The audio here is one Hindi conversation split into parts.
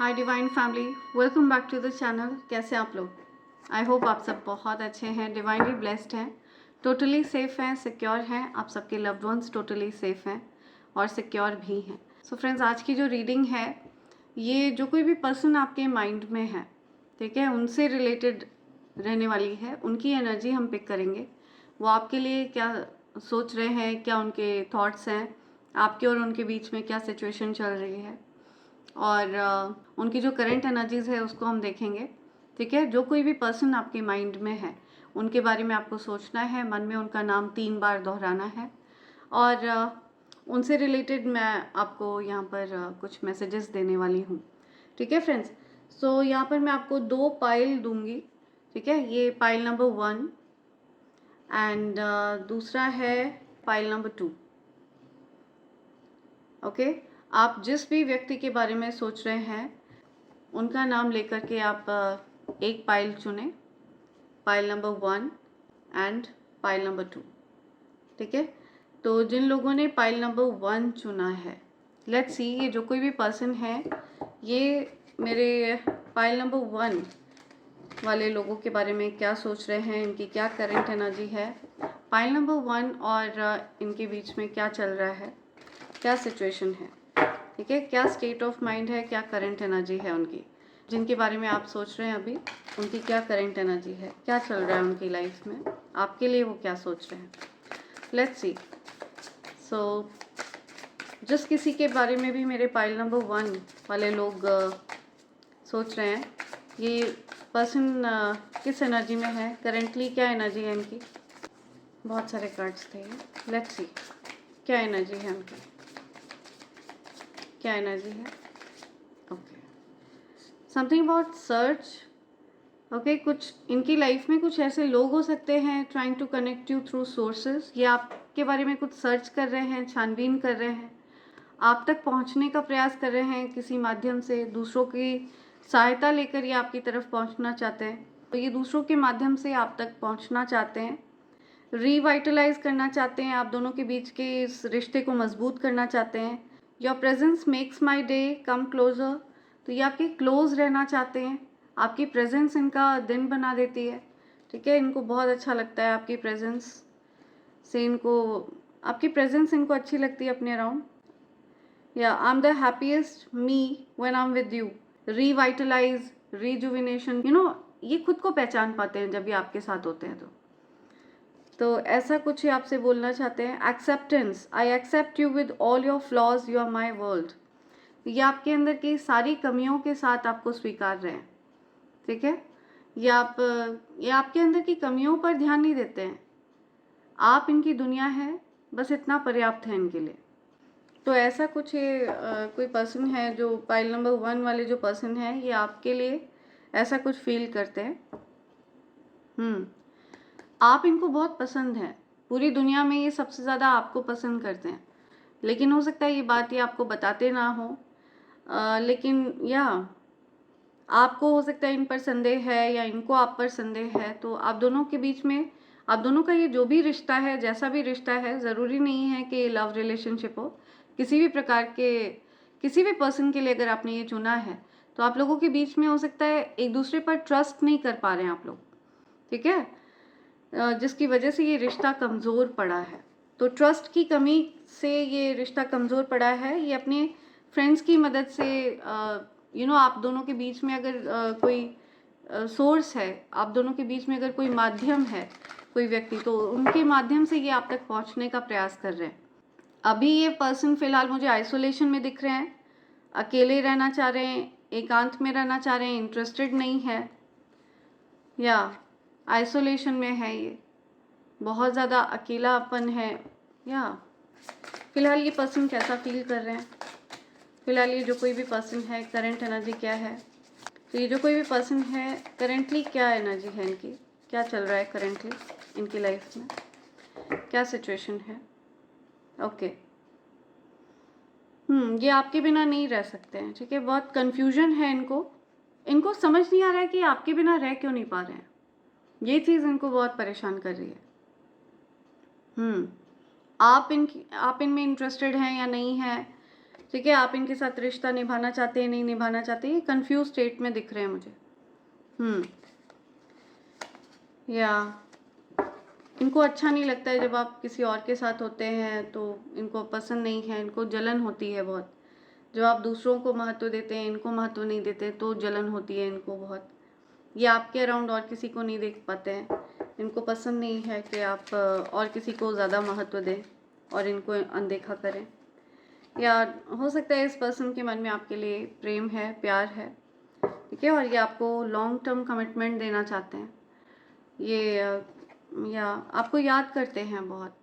Hi divine family, welcome back to the channel. कैसे आप लोग? आई होप आप सब बहुत अच्छे हैं, डिवाइनली ब्लेस्ड हैं, टोटली सेफ हैं, सिक्योर हैं। आप सबके लव्ड वंस टोटली सेफ हैं और सिक्योर भी हैं। सो फ्रेंड्स, आज की जो रीडिंग है, ये जो कोई भी पर्सन आपके माइंड में है, ठीक है, उनसे रिलेटेड रहने वाली है। उनकी एनर्जी हम पिक करेंगे। वो आपके लिए क्या सोच रहे हैं, क्या उनके थॉट्स हैं, आपके और उनके बीच में क्या सिचुएशन चल रही है, और उनकी जो करंट एनर्जीज है उसको हम देखेंगे। ठीक है, जो कोई भी पर्सन आपके माइंड में है उनके बारे में आपको सोचना है, मन में उनका नाम 3 बार दोहराना है, और उनसे रिलेटेड मैं आपको यहाँ पर कुछ मैसेजेस देने वाली हूँ। ठीक है फ्रेंड्स, सो यहाँ पर मैं आपको 2 पाइल दूंगी। ठीक है, ये पाइल नंबर 1 एंड दूसरा है पाइल नंबर 2। ओके, आप जिस भी व्यक्ति के बारे में सोच रहे हैं उनका नाम लेकर के आप एक पाइल चुनें, pile number 1 and pile number 2। ठीक है, तो जिन लोगों ने पाइल नंबर 1 चुना है, लेट्स सी ये जो कोई भी पर्सन है, ये मेरे पाइल नंबर 1 वाले लोगों के बारे में क्या सोच रहे हैं, इनकी क्या करंट एनर्जी है, पाइल नंबर 1 और इनके बीच में क्या चल रहा है, क्या सिचुएशन है। ठीक है, क्या स्टेट ऑफ माइंड है, क्या करंट एनर्जी है उनकी, जिनके बारे में आप सोच रहे हैं अभी, उनकी क्या करंट एनर्जी है, क्या चल रहा है उनकी लाइफ में, आपके लिए वो क्या सोच रहे हैं। Let's see. सो जिस किसी के बारे में भी मेरे पाइल नंबर 1 वाले लोग सोच रहे हैं, ये पर्सन किस एनर्जी में है, करेंटली क्या एनर्जी है इनकी। बहुत सारे कार्ड्स थे, लेट्स सी क्या एनर्जी है उनकी, क्या एनर्जी है। Okay, something about search. Okay, कुछ इनकी लाइफ में कुछ ऐसे लोग हो सकते हैं trying to connect you through sources. ये आपके बारे में कुछ सर्च कर रहे हैं, छानबीन कर रहे हैं, आप तक पहुंचने का प्रयास कर रहे हैं किसी माध्यम से, दूसरों की सहायता लेकर ये आपकी तरफ पहुंचना चाहते हैं। तो ये दूसरों के माध्यम से आप तक पहुंचना चाहते हैं, रिवाइटलाइज करना चाहते हैं, आप दोनों के बीच के इस रिश्ते को मजबूत करना चाहते हैं। Your presence makes my day come closer. तो ये आपके क्लोज रहना चाहते हैं, आपकी प्रेजेंस इनका दिन बना देती है। ठीक है, इनको बहुत अच्छा लगता है आपकी प्रेजेंस से, इनको आपकी प्रेजेंस इनको अच्छी लगती है अपने अराउंड। या I am the happiest me when I am with you. Revitalise, rejuvenation, ये खुद को पहचान पाते हैं जब ये आपके साथ होते हैं। तो ऐसा कुछ ही आपसे बोलना चाहते हैं। Acceptance, I accept you with all your flaws, you are my world. ये आपके अंदर की सारी कमियों के साथ आपको स्वीकार रहे हैं। ठीक है, ये आपके अंदर की कमियों पर ध्यान नहीं देते हैं, आप इनकी दुनिया है, बस इतना पर्याप्त है इनके लिए। तो ऐसा कुछ ये कोई पर्सन है जो पाइल नंबर 1 वाले जो पर्सन है, ये आपके लिए ऐसा कुछ फील करते हैं। आप इनको बहुत पसंद हैं, पूरी दुनिया में ये सबसे ज़्यादा आपको पसंद करते हैं, लेकिन हो सकता है ये बात ये आपको बताते ना हो, लेकिन या आपको हो सकता है इन पर संदेह है या इनको आप पर संदेह है। तो आप दोनों के बीच में, आप दोनों का ये जो भी रिश्ता है, जैसा भी रिश्ता है, ज़रूरी नहीं है कि लव रिलेशनशिप हो, किसी भी प्रकार के किसी भी पर्सन के लिए अगर आपने ये चुना है, तो आप लोगों के बीच में हो सकता है एक दूसरे पर ट्रस्ट नहीं कर पा रहे हैं आप लोग। ठीक है, जिसकी वजह से ये रिश्ता कमज़ोर पड़ा है। तो ट्रस्ट की कमी से ये रिश्ता कमज़ोर पड़ा है। ये अपने फ्रेंड्स की मदद से, आप दोनों के बीच में अगर कोई सोर्स है, आप दोनों के बीच में अगर कोई माध्यम है, कोई व्यक्ति, तो उनके माध्यम से ये आप तक पहुंचने का प्रयास कर रहे हैं। अभी ये पर्सन फ़िलहाल मुझे आइसोलेशन में दिख रहे हैं, अकेले रहना चाह रहे हैं, एकांत में रहना चाह रहे हैं, इंटरेस्टेड नहीं है, या आइसोलेशन में है, ये बहुत ज़्यादा अकेलापन है। या फिलहाल ये पर्सन कैसा फील कर रहे हैं, फिलहाल ये जो कोई भी पर्सन है, करंट एनर्जी क्या है। तो ये जो कोई भी पर्सन है, करंटली क्या एनर्जी है इनकी, क्या चल रहा है करंटली इनकी लाइफ में, क्या सिचुएशन है। ओके, ये आपके बिना नहीं रह सकते हैं। ठीक है, बहुत कन्फ्यूजन है इनको समझ नहीं आ रहा है कि आपके बिना रह क्यों नहीं पा रहे हैं। ये चीज़ इनको बहुत परेशान कर रही है। आप इनमें इंटरेस्टेड हैं या नहीं हैं, ठीक है, आप इनके साथ रिश्ता निभाना चाहते हैं, नहीं निभाना चाहते, ये कंफ्यूज स्टेट में दिख रहे हैं मुझे। या इनको अच्छा नहीं लगता है जब आप किसी और के साथ होते हैं, तो इनको पसंद नहीं है, इनको जलन होती है बहुत। जब आप दूसरों को महत्व देते हैं, इनको महत्व नहीं देते, तो जलन होती है इनको बहुत। ये आपके अराउंड और किसी को नहीं देख पाते हैं, इनको पसंद नहीं है कि आप और किसी को ज़्यादा महत्व दें और इनको अनदेखा करें। या हो सकता है इस पर्सन के मन में आपके लिए प्रेम है, प्यार है, ठीक है, और ये आपको लॉन्ग टर्म कमिटमेंट देना चाहते हैं। ये या आपको याद करते हैं बहुत,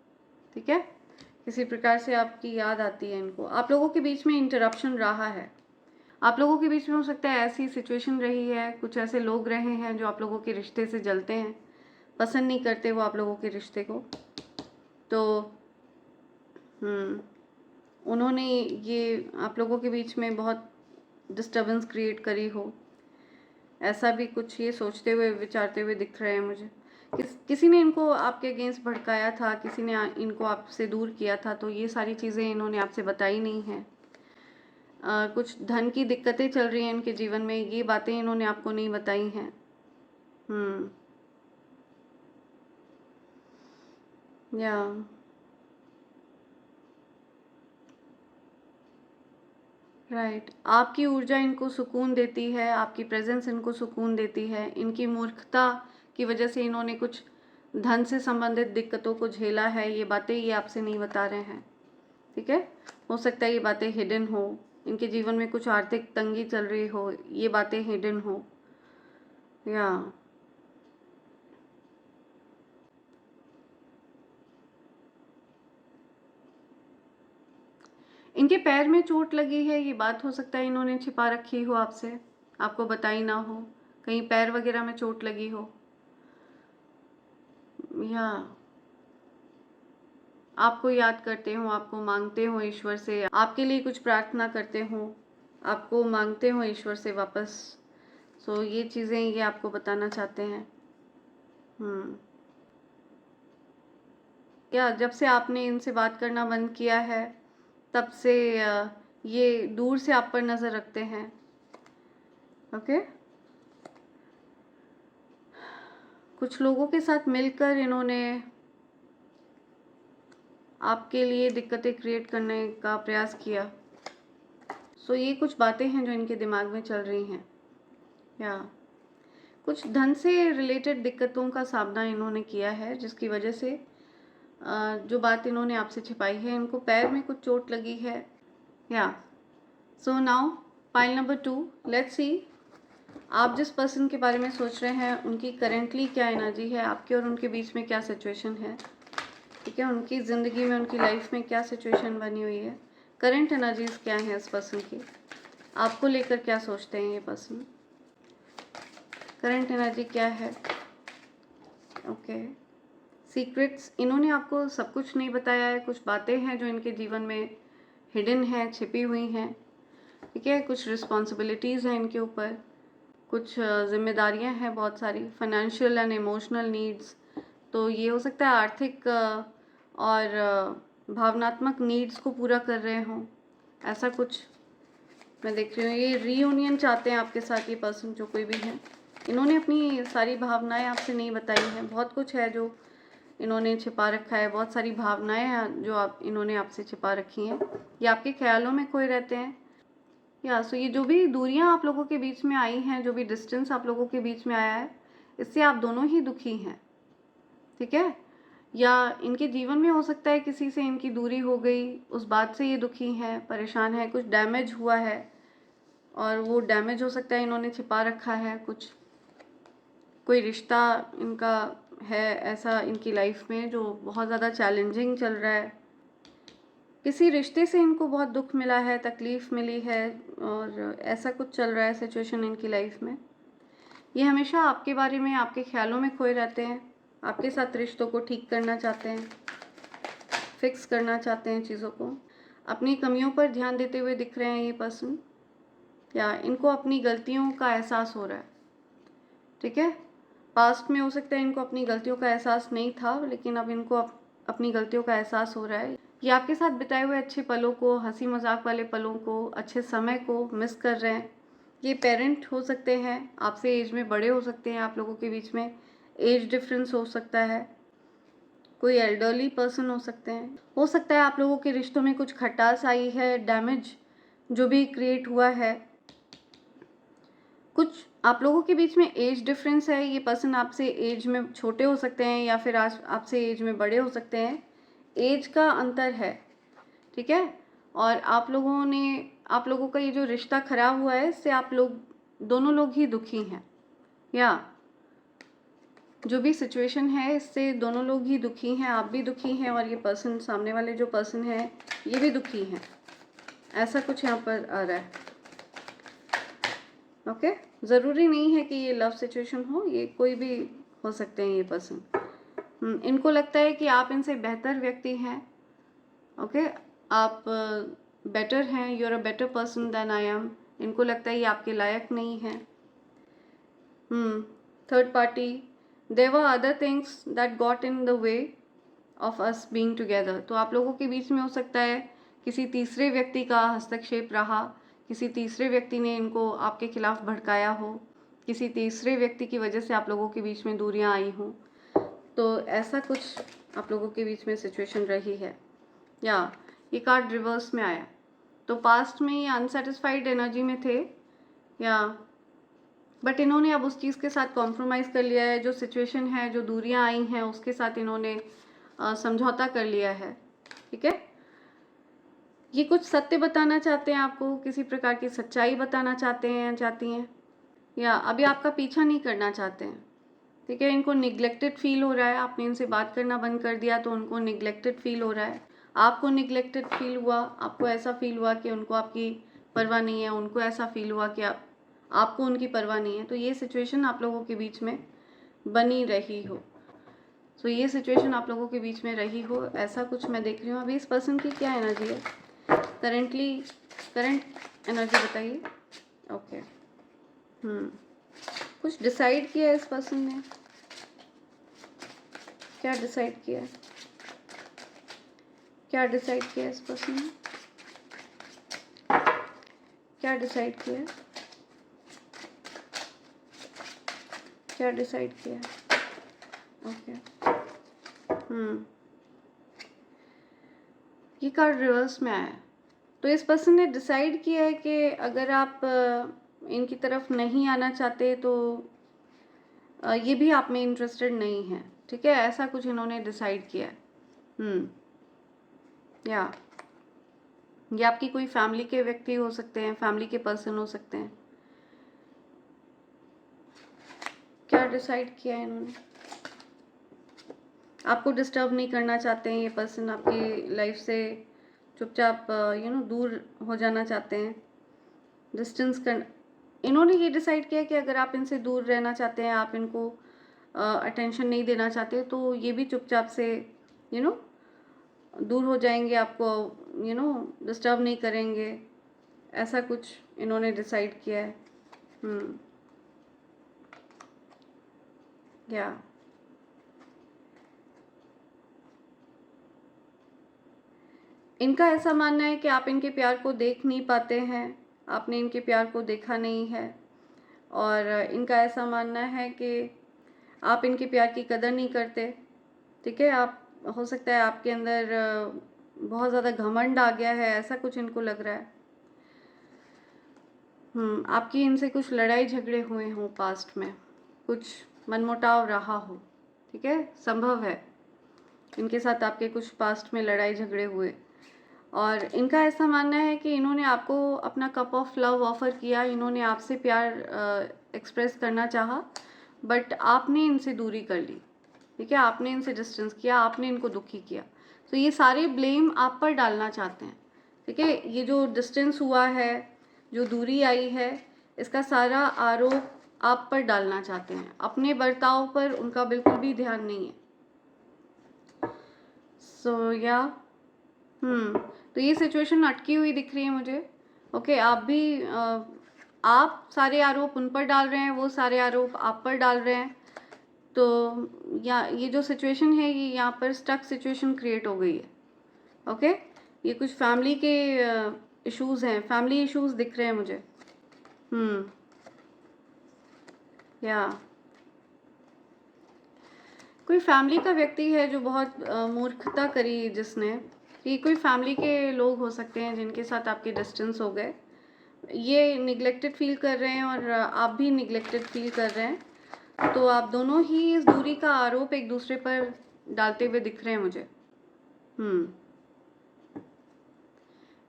ठीक है, किसी प्रकार से आपकी याद आती है इनको। आप लोगों के बीच में इंटरप्शन रहा है, आप लोगों के बीच में हो सकता है ऐसी सिचुएशन रही है, कुछ ऐसे लोग रहे हैं जो आप लोगों के रिश्ते से जलते हैं, पसंद नहीं करते वो आप लोगों के रिश्ते को। तो उन्होंने ये आप लोगों के बीच में बहुत डिस्टर्बेंस क्रिएट करी हो, ऐसा भी कुछ ये सोचते हुए विचारते हुए दिख रहे हैं मुझे। किसी ने इनको आपके अगेंस्ट भड़काया था, किसी ने इनको आपसे दूर किया था, तो ये सारी चीज़ें इन्होंने आपसे बताई नहीं हैं। कुछ धन की दिक्कतें चल रही हैं इनके जीवन में, ये बातें इन्होंने आपको नहीं बताई हैं। या राइट, आपकी ऊर्जा इनको सुकून देती है, आपकी प्रेजेंस इनको सुकून देती है। इनकी मूर्खता की वजह से इन्होंने कुछ धन से संबंधित दिक्कतों को झेला है, ये बातें ये आपसे नहीं बता रहे हैं, ठीक है। हो सकता है ये बातें हिडन हो, इनके जीवन में कुछ आर्थिक तंगी चल रही हो, ये बातें हिडन हो। या इनके पैर में चोट लगी है, ये बात हो सकता है इन्होंने छिपा रखी हो आपसे, आपको बताई ना हो, कहीं पैर वगैरह में चोट लगी हो। या आपको याद करते हो, आपको मांगते हो ईश्वर से, आपके लिए कुछ प्रार्थना करते हो, आपको मांगते हो ईश्वर से वापस। सो ये चीज़ें ये आपको बताना चाहते हैं। या जब से आपने इनसे बात करना बंद किया है, तब से ये दूर से आप पर नज़र रखते हैं। ओके, कुछ लोगों के साथ मिलकर इन्होंने आपके लिए दिक्कतें क्रिएट करने का प्रयास किया। सो ये कुछ बातें हैं जो इनके दिमाग में चल रही हैं। या कुछ धन से रिलेटेड दिक्कतों का सामना इन्होंने किया है, जिसकी वजह से जो बात इन्होंने आपसे छिपाई है, इनको पैर में कुछ चोट लगी है। या so now pile number 2, let's see आप जिस पर्सन के बारे में सोच रहे हैं उनकी करेंटली क्या एनर्जी है, आपके और उनके बीच में क्या सिचुएशन है, ठीक है, उनकी ज़िंदगी में, उनकी लाइफ में क्या सिचुएशन बनी हुई है, करंट एनर्जीज क्या हैं इस पर्सन की, आपको लेकर क्या सोचते हैं ये पर्सन, करंट एनर्जी क्या है। ओके, सीक्रेट्स, इन्होंने आपको सब कुछ नहीं बताया है, कुछ बातें हैं जो इनके जीवन में हिडन हैं, छिपी हुई हैं, ठीक है, कुछ रिस्पॉन्सिबिलिटीज़ हैं इनके ऊपर, कुछ जिम्मेदारियां हैं बहुत सारी, फाइनेंशियल एंड इमोशनल नीड्स। तो ये हो सकता है आर्थिक और भावनात्मक नीड्स को पूरा कर रहे हों, ऐसा कुछ मैं देख रही हूँ। ये रीयूनियन चाहते हैं आपके साथ, ये पर्सन जो कोई भी है। इन्होंने अपनी सारी भावनाएं आपसे नहीं बताई हैं, बहुत कुछ है जो इन्होंने छिपा रखा है, बहुत सारी भावनाएं हैं जो इन्होंने आपसे छिपा रखी हैं, ये आपके ख्यालों में खोए रहते हैं। या सो ये जो भी दूरियां आप लोगों के बीच में आई हैं, जो भी डिस्टेंस आप लोगों के बीच में आया है, इससे आप दोनों ही दुखी हैं, ठीक है। या इनके जीवन में हो सकता है किसी से इनकी दूरी हो गई, उस बात से ये दुखी हैं, परेशान हैं, कुछ डैमेज हुआ है और वो डैमेज हो सकता है इन्होंने छिपा रखा है, कुछ कोई रिश्ता इनका है ऐसा इनकी लाइफ में जो बहुत ज़्यादा चैलेंजिंग चल रहा है, किसी रिश्ते से इनको बहुत दुख मिला है, तकलीफ़ मिली है, और ऐसा कुछ चल रहा है सिचुएशन इनकी लाइफ में। ये हमेशा आपके बारे में, आपके ख्यालों में खोए रहते हैं, आपके साथ रिश्तों को ठीक करना चाहते हैं, फिक्स करना चाहते हैं चीज़ों को, अपनी कमियों पर ध्यान देते हुए दिख रहे हैं ये पर्सन। या इनको अपनी गलतियों का एहसास हो रहा है, ठीक है। पास्ट में हो सकता है इनको अपनी गलतियों का एहसास नहीं था, लेकिन अब इनको अपनी गलतियों का एहसास हो रहा है। ये आपके साथ बिताए हुए अच्छे पलों को, हंसी मजाक वाले पलों को, अच्छे समय को मिस कर रहे हैं। ये पेरेंट हो सकते हैं, आपसे एज में बड़े हो सकते हैं, आप लोगों के बीच में एज डिफरेंस हो सकता है, कोई एल्डरली पर्सन हो सकते हैं। हो सकता है आप लोगों के रिश्तों में कुछ खटास आई है, डैमेज जो भी क्रिएट हुआ है। कुछ आप लोगों के बीच में एज डिफरेंस है, ये पर्सन आपसे एज में छोटे हो सकते हैं या फिर आपसे एज में बड़े हो सकते हैं, एज का अंतर है, ठीक है। और आप लोगों का ये जो रिश्ता खराब हुआ है, इससे आप लोग दोनों लोग ही दुखी हैं, या जो भी सिचुएशन है इससे दोनों लोग ही दुखी हैं, आप भी दुखी हैं और ये पर्सन, सामने वाले जो पर्सन है ये भी दुखी हैं, ऐसा कुछ यहाँ पर आ रहा है। ओके, ज़रूरी नहीं है कि ये लव सिचुएशन हो, ये कोई भी हो सकते हैं ये पर्सन। इनको लगता है कि आप इनसे बेहतर व्यक्ति हैं। ओके, आप बेटर हैं, you are a better person than I am. इनको लगता है ये आपके लायक नहीं है। Third party, there were other things that got in the way of us being together. तो आप लोगों के बीच में हो सकता है किसी तीसरे व्यक्ति का हस्तक्षेप रहा, किसी तीसरे व्यक्ति ने इनको आपके खिलाफ भड़काया हो, किसी तीसरे व्यक्ति की वजह से आप लोगों के बीच में दूरियां आई हों। तो ऐसा कुछ आप लोगों के बीच में सिचुएशन रही है। या ये कार्ड रिवर्स में आया, तो पास्ट में ये अनसेटिस्फाइड एनर्जी में थे, या बट इन्होंने अब उस चीज़ के साथ कॉम्प्रोमाइज़ कर लिया है। जो सिचुएशन है, जो दूरियां आई हैं, उसके साथ इन्होंने समझौता कर लिया है, ठीक है। ये कुछ सत्य बताना चाहते हैं आपको, किसी प्रकार की सच्चाई बताना चाहते हैं, चाहती हैं, या अभी आपका पीछा नहीं करना चाहते हैं, ठीक है। इनको निगलेक्टेड फील हो रहा है, आपने इनसे बात करना बंद कर दिया तो उनको निगलेक्टेड फील हो रहा है। आपको निगलेक्टेड फील हुआ, आपको ऐसा फील हुआ कि उनको आपकी परवाह नहीं है, उनको ऐसा फील हुआ कि आपको उनकी परवाह नहीं है। तो ये सिचुएशन आप लोगों के बीच में बनी रही हो, तो ये सिचुएशन आप लोगों के बीच में रही हो, ऐसा कुछ मैं देख रही हूँ। अभी इस पर्सन की क्या एनर्जी है करेंटली, करंट एनर्जी बताइए। ओके, कुछ डिसाइड किया है इस पर्सन ने, क्या डिसाइड किया है, क्या डिसाइड किया है इस पर्सन ने, क्या डिसाइड किया है, क्या डिसाइड किया है। ओके, ये कार्ड रिवर्स में आया है। तो इस पर्सन ने डिसाइड किया है कि अगर आप इनकी तरफ नहीं आना चाहते तो ये भी आप में इंटरेस्टेड नहीं है, ठीक है। ऐसा कुछ इन्होंने डिसाइड किया है। या ये आपकी कोई फैमिली के व्यक्ति हो सकते हैं, फैमिली के पर्सन हो सकते हैं। क्या डिसाइड किया है इन्होंने, आपको डिस्टर्ब नहीं करना चाहते हैं ये पर्सन, आपकी लाइफ से चुपचाप दूर हो जाना चाहते हैं, डिस्टेंस कर। इन्होंने ये डिसाइड किया कि अगर आप इनसे दूर रहना चाहते हैं, आप इनको अटेंशन नहीं देना चाहते, तो ये भी चुपचाप से दूर हो जाएंगे, आपको डिस्टर्ब नहीं करेंगे, ऐसा कुछ इन्होंने डिसाइड किया है। या इनका ऐसा मानना है कि आप इनके प्यार को देख नहीं पाते हैं, आपने इनके प्यार को देखा नहीं है, और इनका ऐसा मानना है कि आप इनके प्यार की कदर नहीं करते, ठीक है। आप, हो सकता है आपके अंदर बहुत ज़्यादा घमंड आ गया है, ऐसा कुछ इनको लग रहा है। आपकी इनसे कुछ लड़ाई झगड़े हुए हों पास्ट में, कुछ मनमुटाव रहा हो, ठीक है, संभव है इनके साथ आपके कुछ पास्ट में लड़ाई झगड़े हुए। और इनका ऐसा मानना है कि इन्होंने आपको अपना कप ऑफ लव ऑफ़र किया, इन्होंने आपसे प्यार एक्सप्रेस करना चाहा, बट आपने इनसे दूरी कर ली, ठीक है। आपने इनसे डिस्टेंस किया, आपने इनको दुखी किया। तो ये सारे ब्लेम आप पर डालना चाहते हैं, ठीक है। ये जो डिस्टेंस हुआ है, जो दूरी आई है, इसका सारा आरोप आप पर डालना चाहते हैं, अपने बर्ताव पर उनका बिल्कुल भी ध्यान नहीं है। या तो ये सिचुएशन अटकी हुई दिख रही है मुझे। ओके, आप भी आप सारे आरोप उन पर डाल रहे हैं, वो सारे आरोप आप पर डाल रहे हैं। तो ये जो सिचुएशन है, ये यहाँ पर स्टक सिचुएशन क्रिएट हो गई है। ओके, ये कुछ फैमिली के इश्यूज हैं, फैमिली इश्यूज दिख रहे हैं मुझे। या कोई फैमिली का व्यक्ति है जो बहुत मूर्खता करी जिसने, कि कोई फैमिली के लोग हो सकते हैं जिनके साथ आपके डिस्टेंस हो गए, ये निगलेक्टेड फील कर रहे हैं और आप भी निगलेक्टेड फील कर रहे हैं, तो आप दोनों ही इस दूरी का आरोप एक दूसरे पर डालते हुए दिख रहे हैं मुझे।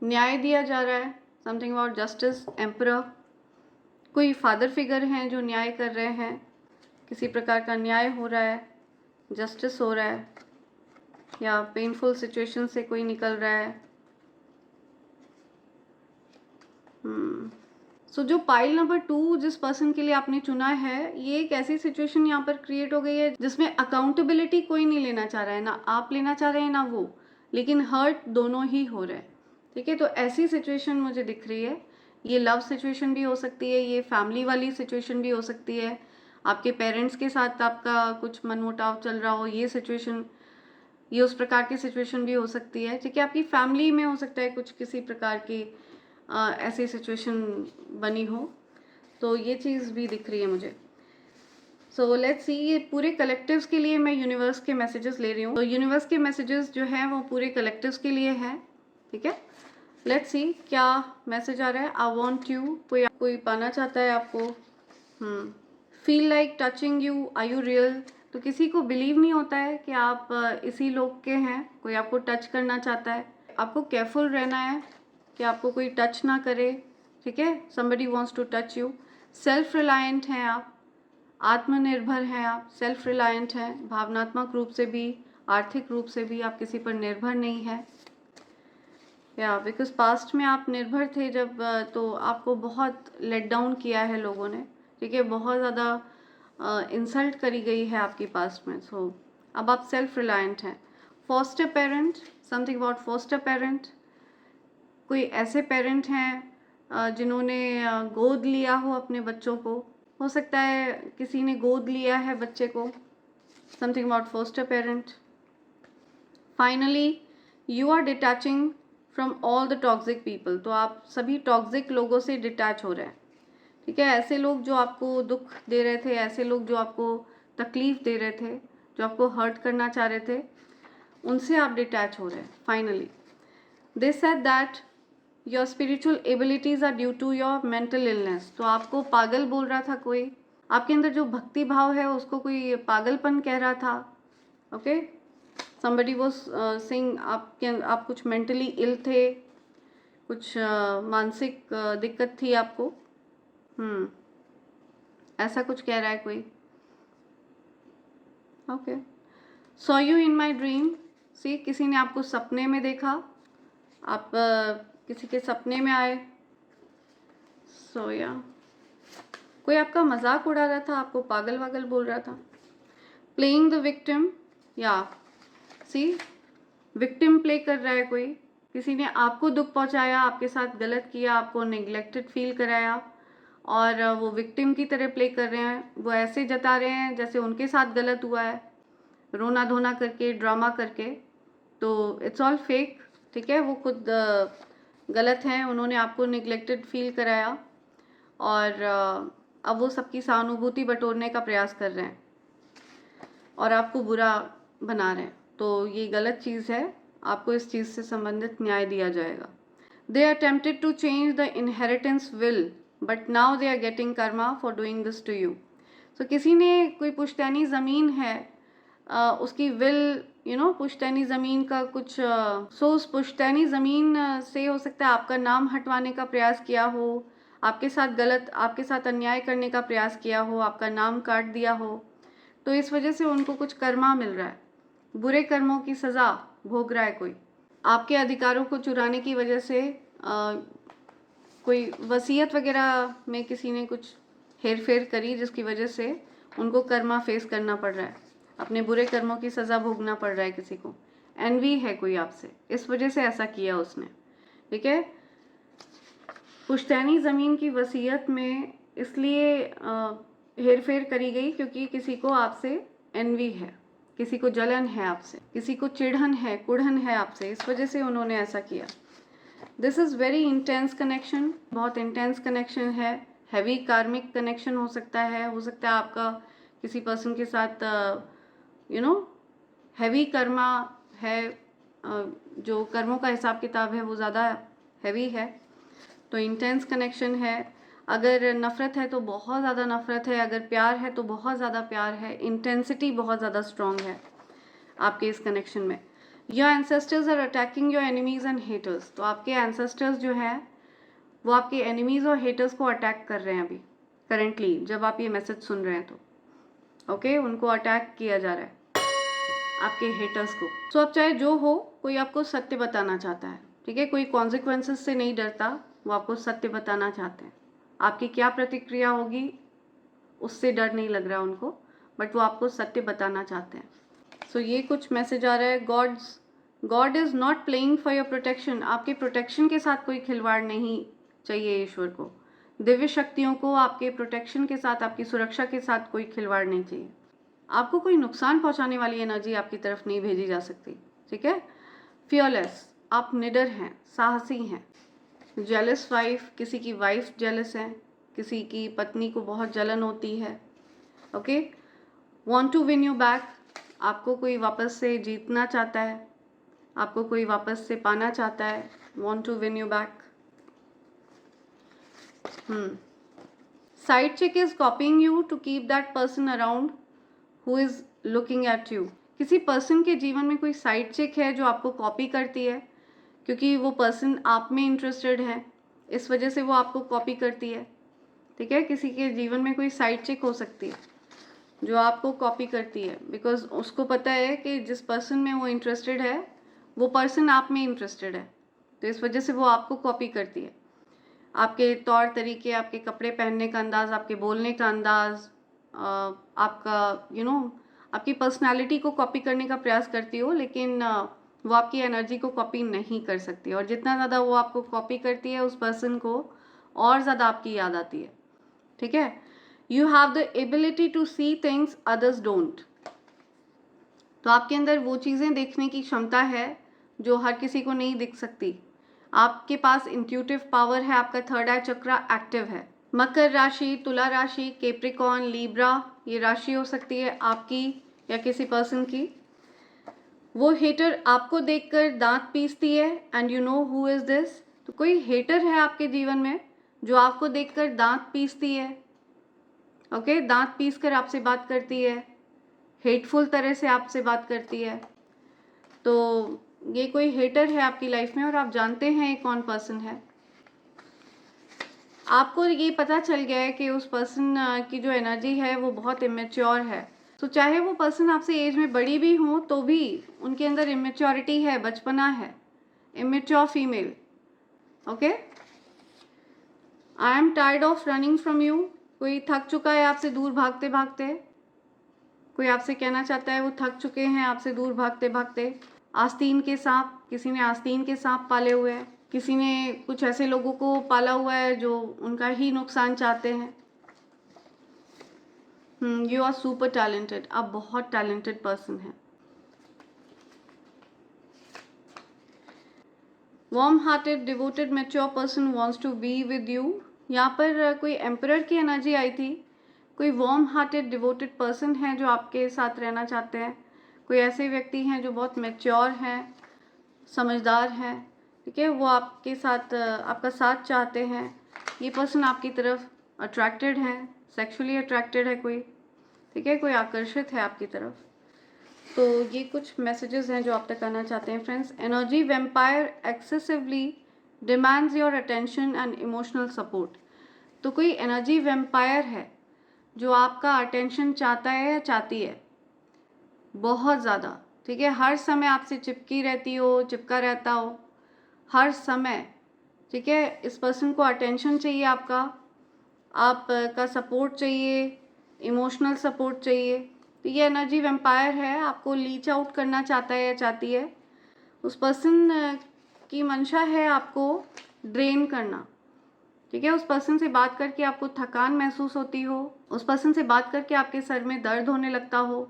न्याय दिया जा रहा है, समथिंग अबाउट जस्टिस, एम्परर। कोई फादर फिगर हैं जो न्याय कर रहे हैं, किसी प्रकार का न्याय हो रहा है, जस्टिस हो रहा है, या पेनफुल सिचुएशन से कोई निकल रहा है। सो जो पाइल नंबर 2 जिस पर्सन के लिए आपने चुना है, ये एक ऐसी सिचुएशन यहाँ पर क्रिएट हो गई है जिसमें अकाउंटेबिलिटी कोई नहीं लेना चाह रहा है, ना आप लेना चाह रहे हैं ना वो, लेकिन हर्ट दोनों ही हो रहे हैं। ठीक है, तो ऐसी सिचुएशन मुझे दिख रही है। ये लव सिचुएशन भी हो सकती है, ये फैमिली वाली सिचुएशन भी हो सकती है, आपके पेरेंट्स के साथ आपका कुछ मनमुटाव चल रहा हो, ये सिचुएशन, ये उस प्रकार की सिचुएशन भी हो सकती है। ठीक है, आपकी फैमिली में हो सकता है कुछ किसी प्रकार की ऐसी सिचुएशन बनी हो, तो ये चीज़ भी दिख रही है मुझे। सो लेट्स सी, ये पूरे कलेक्टिव्स के लिए मैं यूनिवर्स के मैसेजेस ले रही हूँ, तो यूनिवर्स के मैसेजेस जो हैं वो पूरे कलेक्टिव्स के लिए हैं। ठीक है, लेट्स सी क्या मैसेज आ रहा है। आई वॉन्ट यू, कोई पाना चाहता है आपको। Feel like touching you, are you real. तो किसी को बिलीव नहीं होता है कि आप इसी लोग के हैं, कोई आपको टच करना चाहता है, आपको केयरफुल रहना है कि आपको कोई टच ना करे। ठीक है, somebody wants to touch you। Self reliant हैं आप, आत्मनिर्भर हैं आप, सेल्फ रिलायंट हैं, भावनात्मक रूप से भी, आर्थिक रूप से भी आप किसी पर निर्भर नहीं है। या बिकॉज पास्ट में आप निर्भर थे जब, तो आपको बहुत लेट डाउन किया है लोगों ने। ठीक है, बहुत ज़्यादा इंसल्ट करी गई है आपकी पास्ट में। सो अब आप सेल्फ रिलायंट हैं। Foster parent, something about foster parent. कोई ऐसे पेरेंट हैं जिन्होंने गोद लिया हो अपने बच्चों को, हो सकता है किसी ने गोद लिया है बच्चे को, something about foster parent. Finally you are detaching from all the toxic people, तो आप सभी टॉक्सिक लोगों से डिटैच हो रहे हैं। ठीक है, ऐसे लोग जो आपको दुख दे रहे थे, ऐसे लोग जो आपको तकलीफ दे रहे थे, जो आपको हर्ट करना चाह रहे थे, उनसे आप डिटैच हो रहे हैं finally. They said that your spiritual abilities are due to your mental illness. तो आपको पागल बोल रहा था कोई, आपके अंदर जो भक्ति भाव है उसको कोई पागलपन कह रहा था। ओके, somebody was saying आप कुछ मेंटली इल थे, कुछ मानसिक दिक्कत थी आपको। ऐसा कुछ कह रहा है कोई। Okay, saw you in my dream. See, किसी ने आपको सपने में देखा, आप किसी के सपने में आए। सो या कोई आपका मजाक उड़ा रहा था, आपको पागल वागल बोल रहा था। प्लेइंग द विक्टिम, या सी विक्टिम प्ले कर रहा है कोई, किसी ने आपको दुख पहुंचाया, आपके साथ गलत किया, आपको नेग्लेक्टेड फील कराया, और वो विक्टिम की तरह प्ले कर रहे हैं। वो ऐसे जता रहे हैं जैसे उनके साथ गलत हुआ है, रोना धोना करके, ड्रामा करके। तो इट्स ऑल फेक। ठीक है, वो खुद गलत हैं, उन्होंने आपको निगलेक्टेड फील कराया, और अब वो सबकी सहानुभूति बटोरने का प्रयास कर रहे हैं और आपको बुरा बना रहे हैं। तो ये गलत चीज़ है, आपको इस चीज़ से संबंधित न्याय दिया जाएगा। They are tempted to change the inheritance will, but now they are getting karma for doing this to you. तो किसी ने, कोई पुश्तैनी ज़मीन है, उसकी विल, पुश्तैनी ज़मीन का कुछ, सो उस पुश्तैनी ज़मीन से हो सकता है आपका नाम हटवाने का प्रयास किया हो, आपके साथ गलत, आपके साथ अन्याय करने का प्रयास किया हो, आपका नाम काट दिया हो। तो इस वजह से उनको कुछ कर्मा मिल रहा है, बुरे कर्मों की सज़ा भोग रहा है कोई। आपके अधिकारों को चुराने की वजह से कोई वसीयत वगैरह में किसी ने कुछ हेर फेर करी, जिसकी वजह से उनको कर्मा फेस करना पड़ रहा है, अपने बुरे कर्मों की सज़ा भोगना पड़ रहा है किसी को। एनवी है कोई आपसे, इस वजह से ऐसा किया उसने। ठीक है, पुश्तैनी ज़मीन की वसीयत में इसलिए हेर फेर करी गई क्योंकि किसी को आपसे एनवी है, किसी को जलन है आपसे, किसी को चिढ़न है, कुढ़न है आपसे, इस वजह से उन्होंने ऐसा किया। This is very intense connection, बहुत इंटेंस कनेक्शन है, हैवी कार्मिक कनेक्शन हो सकता है आपका किसी पर्सन के साथ हैवी कर्मा है, जो कर्मों का हिसाब किताब है वो ज़्यादा हैवी है, तो इंटेंस कनेक्शन है। अगर नफ़रत है तो बहुत ज़्यादा नफ़रत है, अगर प्यार है तो बहुत ज़्यादा प्यार है, इंटेंसिटी बहुत ज़्यादा स्ट्रॉन्ग है आपके इस कनेक्शन में। Your ancestors are attacking your enemies and haters, तो आपके एंसेस्टर्स जो हैं वो आपके एनिमीज़ और हेटर्स को अटैक कर रहे हैं अभी करेंटली, जब आप ये मैसेज सुन रहे हैं तो ओके, उनको अटैक किया जा रहा है आपके हेटर्स को। सो अब चाहे जो हो, कोई आपको सत्य बताना चाहता है, ठीक है, कोई कॉन्सिक्वेंसेस से नहीं डरता, वो आपको सत्य बताना चाहते हैं। आपकी क्या प्रतिक्रिया होगी उससे डर नहीं लग रहा उनको, बट वो आपको सत्य बताना चाहते हैं। सो ये कुछ मैसेज आ रहा है, God is not playing for your protection, आपके प्रोटेक्शन के साथ कोई खिलवाड़ नहीं चाहिए ईश्वर को, दिव्य शक्तियों को आपके प्रोटेक्शन के साथ, आपकी सुरक्षा के साथ कोई खिलवाड़ नहीं चाहिए। आपको कोई नुकसान पहुंचाने वाली एनर्जी आपकी तरफ नहीं भेजी जा सकती, ठीक है। फियरलेस, आप निडर हैं, साहसी हैं। जेलस वाइफ, किसी की वाइफ जेलस है, किसी की पत्नी को बहुत जलन होती है, okay. Want to win you back, आपको कोई वापस से जीतना चाहता है, आपको कोई वापस से पाना चाहता है, want to win you back. Side chick is coping you to keep that person around who is looking at you, किसी पर्सन के जीवन में कोई साइड चिक है जो आपको कॉपी करती है, क्योंकि वो पर्सन आप में इंटरेस्टेड है, इस वजह से वो आपको कॉपी करती है, ठीक है। किसी के जीवन में कोई साइड चिक हो सकती है जो आपको कॉपी करती है, बिकॉज उसको पता है कि जिस पर्सन में वो इंटरेस्टेड है वो पर्सन आप में इंटरेस्टेड है, तो इस वजह से वो आपको कॉपी करती है। आपके तौर तरीके, आपके कपड़े पहनने का अंदाज़, आपके बोलने का अंदाज़, आपका आपकी पर्सनालिटी को कॉपी करने का प्रयास करती हो, लेकिन वो आपकी एनर्जी को कॉपी नहीं कर सकती, और जितना ज़्यादा वो आपको कॉपी करती है उस पर्सन को और ज़्यादा आपकी याद आती है, ठीक है। You have the ability to see things others don't, तो आपके अंदर वो चीज़ें देखने की क्षमता है जो हर किसी को नहीं दिख सकती। आपके पास इंट्यूटिव पावर है, आपका थर्ड आई चक्रा एक्टिव है। मकर राशि, तुला राशि, कैप्रिकॉर्न, लीब्रा, ये राशि हो सकती है आपकी या किसी पर्सन की। वो हेटर आपको देखकर दांत पीसती है, and you know who is this, तो कोई हेटर है आपके जीवन में जो आपको देखकर दांत पीसती है, ओके, दांत पीस कर आपसे बात करती है, हेटफुल तरह से आपसे बात करती है, तो ये कोई हेटर है आपकी लाइफ में और आप जानते हैं ये कौन पर्सन है। आपको ये पता चल गया है कि उस पर्सन की जो एनर्जी है वो बहुत इमेच्योर है, तो चाहे वो पर्सन आपसे एज में बड़ी भी हो तो भी उनके अंदर इमेच्योरिटी है, बचपना है, immature female, okay. I am tired of running from you, कोई थक चुका है आपसे दूर भागते भागते, कोई आपसे कहना चाहता है वो थक चुके हैं आपसे दूर भागते भागते। आस्तीन के सांप, किसी ने आस्तीन के सांप पाले हुए हैं, किसी ने कुछ ऐसे लोगों को पाला हुआ है जो उनका ही नुकसान चाहते हैं। यू आर सुपर टैलेंटेड, आप बहुत टैलेंटेड पर्सन हैं। Warm hearted, devoted, mature person wants to be with you, यहाँ पर कोई एम्परर की एनर्जी आई थी, कोई वार्म हार्टेड डिवोटेड पर्सन है जो आपके साथ रहना चाहते हैं, कोई ऐसे व्यक्ति हैं जो बहुत मैच्योर हैं, समझदार हैं, ठीक है, वो आपके साथ आपका साथ चाहते हैं। ये पर्सन आपकी तरफ अट्रैक्टेड है, सेक्सुअली अट्रैक्टेड है कोई, ठीक है, कोई आकर्षित है आपकी तरफ। तो ये कुछ मैसेजेस हैं जो आप तक आना चाहते हैं friends. Energy vampire excessively demands your attention and emotional support, तो कोई एनर्जी वेम्पायर है जो आपका अटेंशन चाहता है या चाहती है बहुत ज़्यादा, ठीक है, हर समय आपसे चिपकी रहती हो, चिपका रहता हो हर समय, ठीक है। इस पर्सन को अटेंशन चाहिए आपका सपोर्ट चाहिए, इमोशनल सपोर्ट चाहिए, तो ये एनर्जी वेम्पायर है, आपको लीच आउट करना चाहता है या चाहती है। उस पर्सन की मंशा है आपको ड्रेन करना, ठीक है, उस पर्सन से बात करके आपको थकान महसूस होती हो, उस पर्सन से बात करके आपके सर में दर्द होने लगता हो,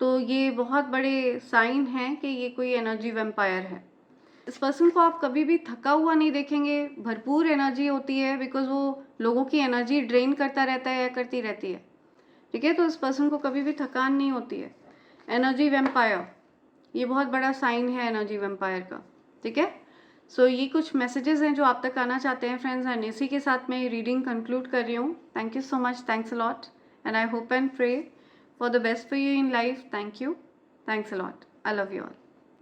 तो ये बहुत बड़े साइन हैं कि ये कोई एनर्जी वैम्पायर है। इस पर्सन को आप कभी भी थका हुआ नहीं देखेंगे, भरपूर एनर्जी होती है, बिकॉज वो लोगों की एनर्जी ड्रेन करता रहता है या करती रहती है, ठीक है। तो इस पर्सन को कभी भी थकान नहीं होती है। एनर्जी वैम्पायर, ये बहुत बड़ा साइन है एनर्जी वैम्पायर का, ठीक है। सो ये कुछ मैसेजेस हैं जो आप तक आना चाहते हैं फ्रेंड्स, एंड इसी के साथ मैं ये रीडिंग कंक्लूड कर रही हूँ। Thank you so much, thanks a lot, and I hope and pray for the best for you in life. Thank you, thanks a lot, I love you all,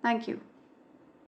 thank you.